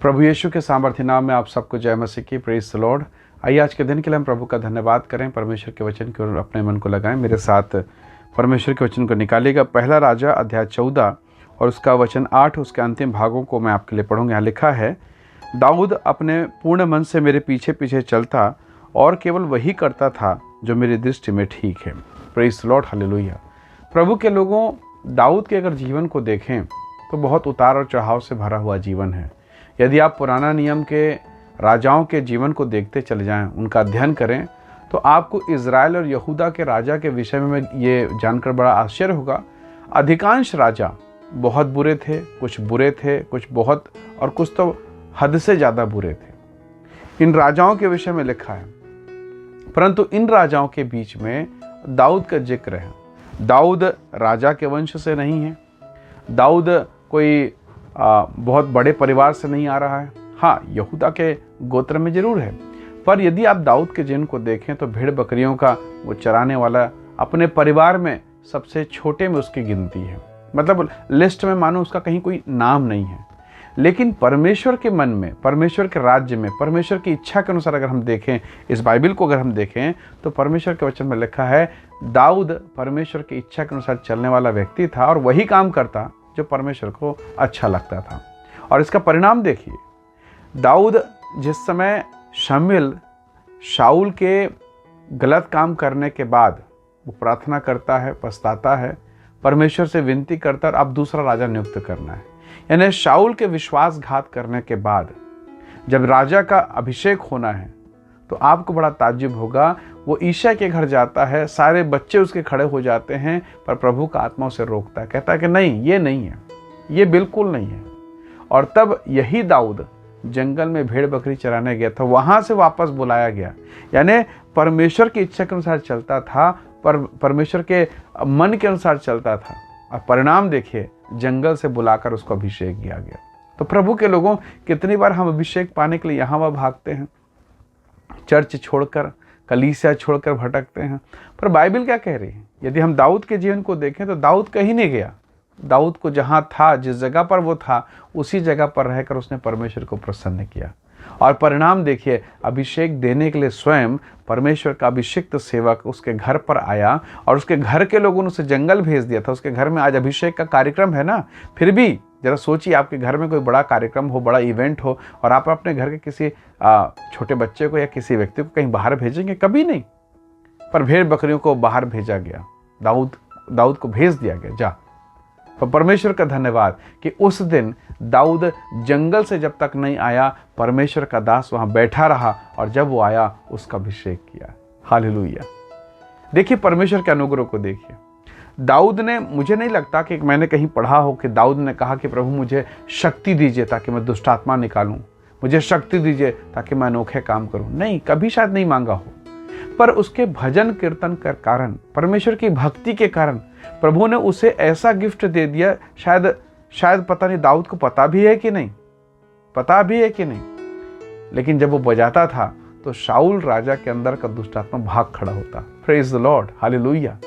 प्रभु यीशु के सामर्थ्य नाम में आप सबको जय मसीह की। Praise the Lord. आइए आज के दिन के लिए हम प्रभु का धन्यवाद करें, परमेश्वर के वचन की ओर अपने मन को लगाएं। मेरे साथ परमेश्वर के वचन को निकालिएगा। पहला राजा अध्याय 14 और उसका वचन 8, उसके अंतिम भागों को मैं आपके लिए पढ़ूंगा। यहाँ लिखा है, दाऊद अपने पूर्ण मन से मेरे पीछे पीछे चलता और केवल वही करता था जो मेरी दृष्टि में ठीक है। Praise the Lord, hallelujah. प्रभु के लोगों, दाऊद के अगर जीवन को देखें तो बहुत उतार और चढ़ाव से भरा हुआ जीवन है। यदि आप पुराना नियम के राजाओं के जीवन को देखते चले जाएं, उनका अध्ययन करें, तो आपको इज़राइल और यहूदा के राजा के विषय में ये जानकर बड़ा आश्चर्य होगा। अधिकांश राजा बहुत बुरे थे, कुछ बुरे थे, कुछ बहुत, और कुछ तो हद से ज़्यादा बुरे थे। इन राजाओं के विषय में लिखा है, परंतु इन राजाओं के बीच में दाऊद का जिक्र है। दाऊद राजा के वंश से नहीं है, दाऊद कोई बहुत बड़े परिवार से नहीं आ रहा है। हाँ, यहूदा के गोत्र में जरूर है, पर यदि आप दाऊद के जीवन को देखें तो भेड़ बकरियों का वो चराने वाला, अपने परिवार में सबसे छोटे में उसकी गिनती है। मतलब लिस्ट में मानो उसका कहीं कोई नाम नहीं है। लेकिन परमेश्वर के मन में, परमेश्वर के राज्य में, परमेश्वर की इच्छा के अनुसार अगर हम देखें, इस बाइबल को अगर हम देखें, तो परमेश्वर के वचन में लिखा है, दाऊद परमेश्वर की इच्छा के अनुसार चलने वाला व्यक्ति था और वही काम करता जो परमेश्वर को अच्छा लगता था। और इसका परिणाम देखिए, दाऊद जिस समय शमूएल शाऊल के गलत काम करने के बाद वो प्रार्थना करता है, पछताता है, परमेश्वर से विनती करता है अब दूसरा राजा नियुक्त करना है। यानी शाऊल के विश्वासघात करने के बाद जब राजा का अभिषेक होना है, तो आपको बड़ा ताज्जुब होगा, वो ईशा के घर जाता है, सारे बच्चे उसके खड़े हो जाते हैं, पर प्रभु का आत्मा उसे रोकता है, कहता है कि नहीं, ये नहीं है, ये बिल्कुल नहीं है। और तब यही दाऊद जंगल में भेड़ बकरी चराने गया था, वहां से वापस बुलाया गया। यानी परमेश्वर की इच्छा के अनुसार चलता था, परमेश्वर के मन के अनुसार चलता था, और परिणाम देखिए, जंगल से बुलाकर उसको अभिषेक किया गया। तो प्रभु के लोगों, कितनी बार हम अभिषेक पाने के लिए यहाँ वहाँ भागते हैं, चर्च छोड़कर, कलीसिया छोड़कर भटकते हैं। पर बाइबल क्या कह रही है? यदि हम दाऊद के जीवन को देखें तो दाऊद कहीं नहीं गया। दाऊद को जहाँ था, जिस जगह पर वो था, उसी जगह पर रहकर उसने परमेश्वर को प्रसन्न किया। और परिणाम देखिए, अभिषेक देने के लिए स्वयं परमेश्वर का अभिषिक्त सेवक उसके घर पर आया, और उसके घर के लोगों ने उसे जंगल भेज दिया था। उसके घर में आज अभिषेक का कार्यक्रम है ना, फिर भी जरा सोचिए, आपके घर में कोई बड़ा कार्यक्रम हो, बड़ा इवेंट हो, और आप अपने घर के किसी छोटे बच्चे को या किसी व्यक्ति को कहीं बाहर भेजेंगे? कभी नहीं। पर भेड़ बकरियों को बाहर भेजा गया, दाऊद को भेज दिया गया, जा। तो परमेश्वर का धन्यवाद कि उस दिन दाऊद जंगल से जब तक नहीं आया, परमेश्वर का दास वहां बैठा रहा, और जब वो आया उसका अभिषेक किया। हालेलुया। देखिए परमेश्वर के अनुग्रह को देखिए। दाऊद ने, मुझे नहीं लगता कि मैंने कहीं पढ़ा हो कि दाऊद ने कहा कि प्रभु मुझे शक्ति दीजिए ताकि मैं दुष्ट आत्मा निकालूं, मुझे शक्ति दीजिए ताकि मैं अनोखे काम करूं। नहीं, कभी शायद नहीं मांगा हो, पर उसके भजन कीर्तन के कारण, परमेश्वर की भक्ति के कारण प्रभु ने उसे ऐसा गिफ्ट दे दिया। शायद पता नहीं दाऊद को पता भी है कि नहीं, लेकिन जब वो बजाता था तो शाऊल राजा के अंदर का दुष्ट आत्मा भाग खड़ा होता। Praise the Lord, hallelujah.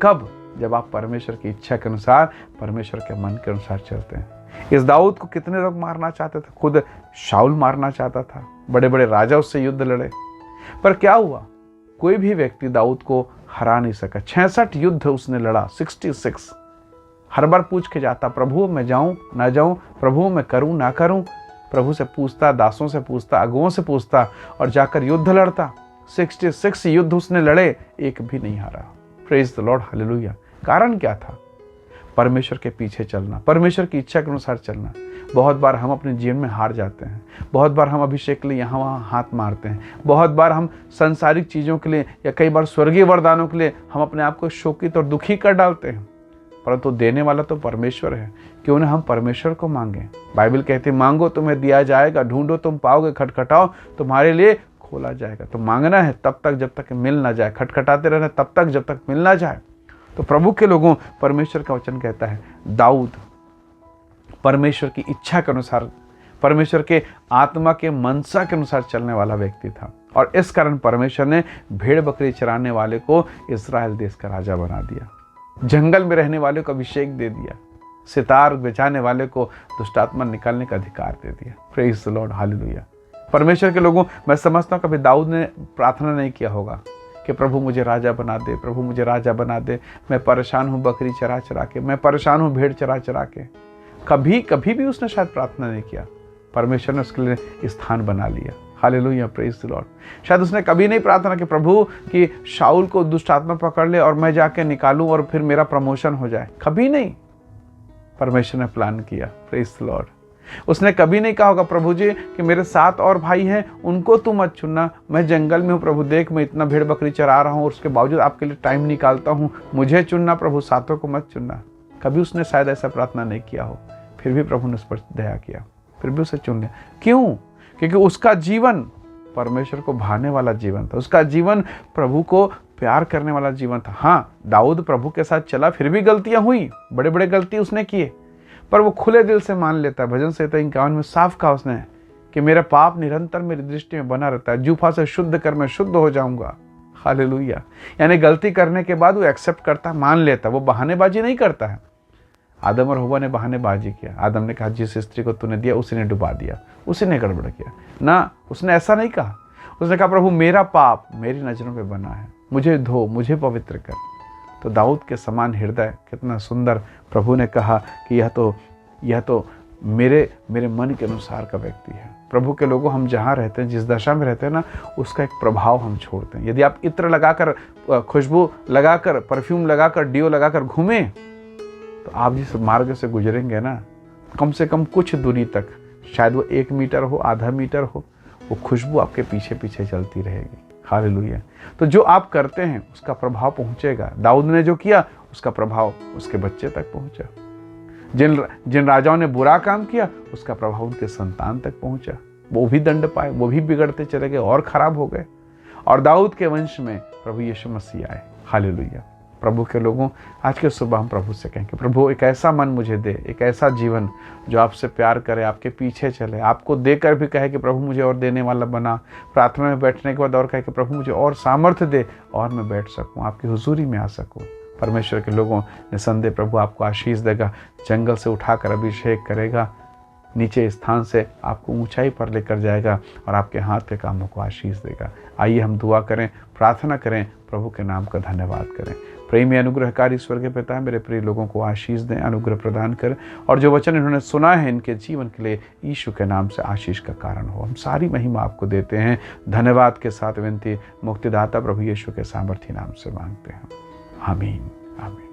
कब? जब आप परमेश्वर की इच्छा के अनुसार, परमेश्वर के मन के अनुसार चलते हैं। इस दाऊद को कितने लोग मारना चाहते थे, खुद शाऊल मारना चाहता था, बड़े बड़े राजा उससे युद्ध लड़े, पर क्या हुआ? कोई भी व्यक्ति दाऊद को हरा नहीं सका। 66 युद्ध उसने लड़ा, 66। हर बार पूछ के जाता, प्रभु मैं जाऊं ना जाऊं, प्रभु मैं करूं ना करूं। प्रभु से पूछता, दासों से पूछता, अगुओं से पूछता, और जाकर युद्ध लड़ता। 66 युद्ध उसने लड़े, एक भी नहीं हारा। Praise the Lord, hallelujah. कारण क्या था? परमेश्वर के पीछे चलना, परमेश्वर की इच्छा के अनुसार चलना। बहुत बार हम अपने जीवन में हार जाते हैं, बहुत बार हम अभिषेक के लिए यहाँ वहाँ हाथ मारते हैं, बहुत बार हम सांसारिक चीज़ों के लिए या कई बार स्वर्गीय वरदानों के लिए हम अपने आप को शोकित और दुखी कर डालते हैं। परंतु देने वाला तो परमेश्वर है, क्यों ना हम परमेश्वर को मांगें। बाइबल कहती है, मांगो तुम्हें दिया जाएगा, ढूंढो तुम पाओगे, खटखटाओ तुम्हारे लिए खोला जाएगा। तो मांगना है तब तक जब तक मिल ना जाए, खटखटाते रहना तब तक जब तक मिल ना जाए। तो प्रभु के लोगों, परमेश्वर का वचन कहता है, दाऊद परमेश्वर की इच्छा के अनुसार, परमेश्वर के आत्मा के मनसा के अनुसार चलने वाला व्यक्ति था, और इस कारण परमेश्वर ने भेड़ बकरी चराने वाले को इस्राएल देश का राजा बना दिया, जंगल में रहने वाले को अभिषेक दे दिया। सितार बजाने वाले को दुष्ट आत्मा निकालने का अधिकार दे दिया। Praise the Lord, hallelujah. परमेश्वर के लोगों, मैं समझता हूँ कभी दाऊद ने प्रार्थना नहीं किया होगा कि प्रभु मुझे राजा बना दे, प्रभु मुझे राजा बना दे, मैं परेशान हूँ बकरी चरा चरा के, मैं परेशान हूँ भेड़ चरा चरा के। कभी भी उसने शायद प्रार्थना नहीं किया। परमेश्वर ने उसके लिए स्थान बना लिया। Hallelujah, praise the Lord. शायद उसने कभी नहीं प्रार्थना की प्रभु कि शाऊल को दुष्ट आत्मा पकड़ ले और मैं जाके निकालूं और फिर मेरा प्रमोशन हो जाए। कभी नहीं। परमेश्वर ने प्लान किया। Praise the Lord. उसने कभी नहीं कहा होगा प्रभु जी कि मेरे 7 और भाई हैं, उनको तू मत चुनना, मैं जंगल में हूँ प्रभु, देख मैं इतना भेड़ बकरी चरा रहा हूँ और उसके बावजूद आपके लिए टाइम निकालता हूँ, मुझे चुनना प्रभु, 7 को मत चुनना। कभी उसने शायद ऐसा प्रार्थना नहीं किया हो। फिर भी प्रभु ने उस पर दया किया, फिर भी उसे चुन लिया। क्यों? क्योंकि उसका जीवन परमेश्वर को भाने वाला जीवन था। उसका जीवन प्रभु को प्यार करने वाला जीवन था। हाँ, दाऊद प्रभु के साथ चला, फिर भी गलतियां हुई, बड़े बड़े गलती उसने किए, पर वो खुले दिल से मान लेता है। भजन संहिता 51 में साफ कहा उसने कि मेरा पाप निरंतर मेरी दृष्टि में बना रहता है, जूफा से शुद्ध कर मैं शुद्ध हो जाऊंगा। हालेलुया। यानी गलती करने के बाद वो एक्सेप्ट करता, मान लेता, वो बहानेबाजी नहीं करता है। आदम और हव्वा ने बहानेबाजी किया। आदम ने कहा जिस स्त्री को तूने दिया उसी ने डुबा दिया, उसी ने गड़बड़ किया ना। उसने ऐसा नहीं कहा। उसने कहा प्रभु मेरा पाप मेरी नजरों पे बना है, मुझे धो, मुझे पवित्र कर। तो दाऊद के समान हृदय, कितना सुंदर। प्रभु ने कहा कि यह तो मेरे मन के अनुसार का व्यक्ति है। प्रभु के लोगों, हम जहाँ रहते हैं, जिस दशा में रहते हैं ना, उसका एक प्रभाव हम छोड़ते हैं। यदि आप इत्र लगाकर, खुशबू लगाकर, परफ्यूम लगाकर, डियो लगाकर घूमें, तो आप जिस मार्ग से गुजरेंगे ना, कम से कम कुछ दूरी तक, शायद वो 1 मीटर हो, आधा मीटर हो, वो खुशबू आपके पीछे पीछे चलती रहेगी। हालेलुया। तो जो आप करते हैं उसका प्रभाव पहुंचेगा। दाऊद ने जो किया उसका प्रभाव उसके बच्चे तक पहुंचा। जिन राजाओं ने बुरा काम किया उसका प्रभाव उनके संतान तक पहुंचा। वो भी दंड पाए, वो भी बिगड़ते चले गए और खराब हो गए। और दाऊद के वंश में प्रभु यीशु मसीह आए। हालेलुया। प्रभु के लोगों, आज के सुबह हम प्रभु से कहें कि प्रभु एक ऐसा मन मुझे दे, एक ऐसा जीवन जो आपसे प्यार करे, आपके पीछे चले, आपको देकर भी कहे कि प्रभु मुझे और देने वाला बना। प्रार्थना में बैठने के बाद और कहे कि प्रभु मुझे और सामर्थ्य दे और मैं बैठ सकूं, आपकी हुजूरी में आ सकूं। परमेश्वर के लोगों, निसंदेह प्रभु आपको आशीष देगा, जंगल से उठाकर अभिषेक करेगा, नीचे स्थान से आपको ऊंचाई पर लेकर जाएगा और आपके हाथ के कामों को आशीष देगा। आइए हम दुआ करें, प्रार्थना करें, प्रभु के नाम का धन्यवाद करें। प्रेमी अनुग्रहकारी स्वर्गीय पिता, मेरे प्रिय लोगों को आशीष दें, अनुग्रह प्रदान करें, और जो वचन इन्होंने सुना है इनके जीवन के लिए यीशु के नाम से आशीष का कारण हो। हम सारी महिमा आपको देते हैं, धन्यवाद के साथ विनती मुक्तिदाता प्रभु यीशु के सामर्थी नाम से मांगते हैं। आमीन, आमीन।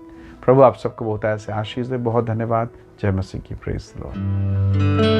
प्रभु आप सबको बहुत ऐसे आशीष दे। बहुत धन्यवाद। जय मसीह की। Praise the Lord.